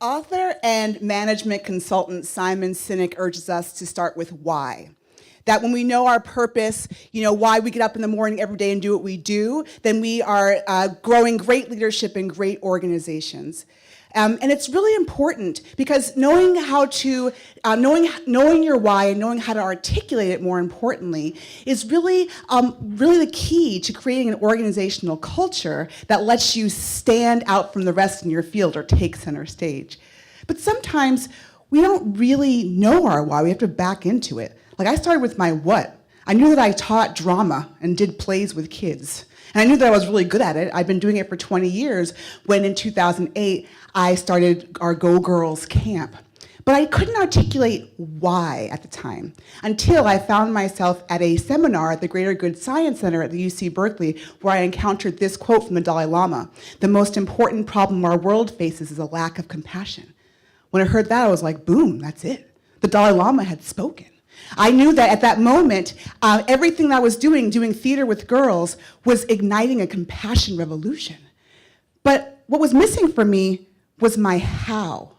Author and management consultant Simon Sinek urges us to start with why. That when we know our purpose, why we get up in the morning every day and do what we do, then we are growing great leadership in great organizations. And it's really important because knowing how to, knowing your why and knowing how to articulate it more importantly is really the key to creating an organizational culture that lets you stand out from the rest in your field or take center stage. But sometimes we don't really know our why. We have to back into it. Like I started with my what. I knew that I taught drama and did plays with kids. And I knew that I was really good at it. I've been doing it for 20 years when in 2008, I started our Go Girls camp. But I couldn't articulate why at the time until I found myself at a seminar at the Greater Good Science Center at the UC Berkeley where I encountered this quote from the Dalai Lama: "The most important problem our world faces is a lack of compassion." When I heard that, I was like, boom, that's it. The Dalai Lama had spoken. I knew that at that moment, everything that I was doing theater with girls, was igniting a compassion revolution. But what was missing for me was my how.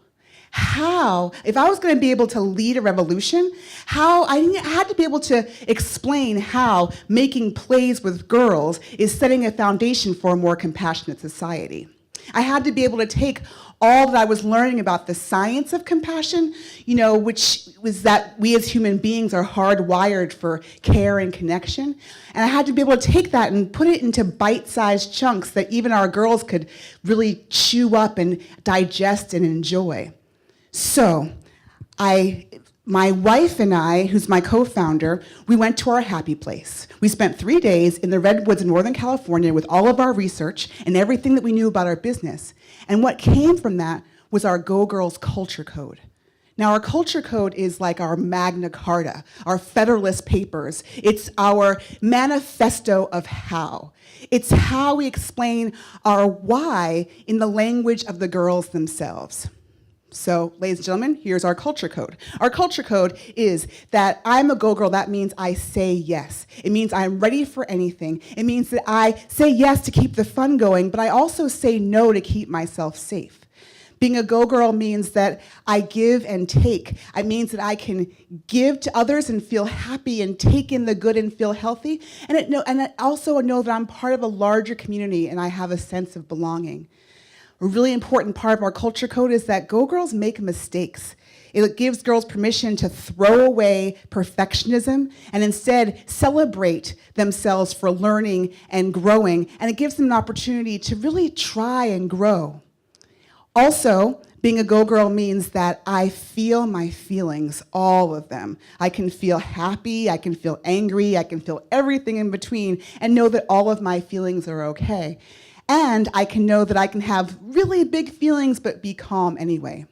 How, if I was going to be able to lead a revolution, I had to be able to explain how making plays with girls is setting a foundation for a more compassionate society. I had to be able to take all that I was learning about the science of compassion, which was that we as human beings are hardwired for care and connection. And I had to be able to take that and put it into bite-sized chunks that even our girls could really chew up and digest and enjoy. So my wife and I, who's my co-founder, we went to our happy place. We spent 3 days in the redwoods in Northern California with all of our research and everything that we knew about our business. And what came from that was our Go Girls culture code. Now, our culture code is like our Magna Carta, our Federalist Papers. It's our manifesto of how. It's how we explain our why in the language of the girls themselves. So, ladies and gentlemen, here's our culture code. Our culture code is that I'm a go girl. That means I say yes. It means I'm ready for anything. It means that I say yes to keep the fun going, but I also say no to keep myself safe. Being a go girl means that I give and take. It means that I can give to others and feel happy and take in the good and feel healthy. And I also know that I'm part of a larger community and I have a sense of belonging. A really important part of our culture code is that Go Girls make mistakes. It gives girls permission to throw away perfectionism and instead celebrate themselves for learning and growing, and it gives them an opportunity to really try and grow. Also, being a Go Girl means that I feel my feelings, all of them. I can feel happy, I can feel angry, I can feel everything in between, and know that all of my feelings are okay. And I can know that I can have really big feelings but be calm anyway.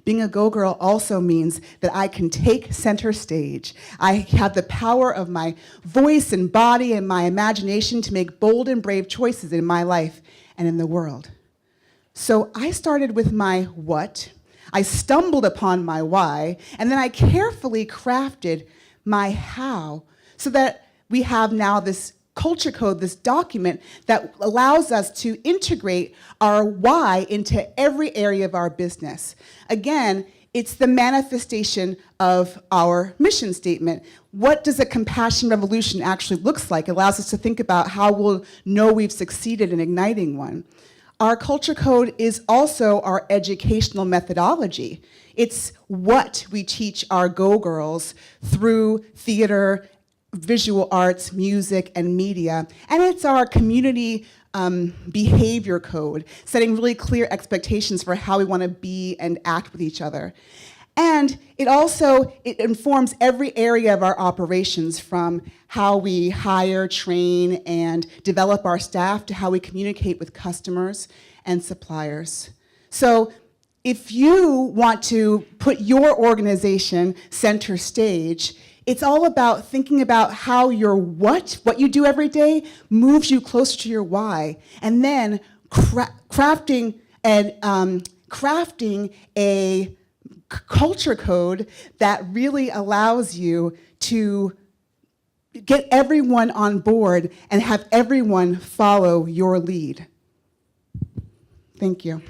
Being a Go Girl also means that I can take center stage. I have the power of my voice and body and my imagination to make bold and brave choices in my life and in the world. So I started with my what, I stumbled upon my why, and then I carefully crafted my how so that we have now this culture code, this document that allows us to integrate our why into every area of our business. Again, it's the manifestation of our mission statement. What does a compassion revolution actually look like? It allows us to think about how we'll know we've succeeded in igniting one. Our culture code is also our educational methodology. It's what we teach our Go Girls through theater, visual arts, music, and media. And it's our community behavior code, setting really clear expectations for how we want to be and act with each other. And it informs every area of our operations, from how we hire, train, and develop our staff to how we communicate with customers and suppliers. So if you want to put your organization center stage, it's all about thinking about how your what you do every day, moves you closer to your why, and then crafting a culture code that really allows you to get everyone on board and have everyone follow your lead. Thank you.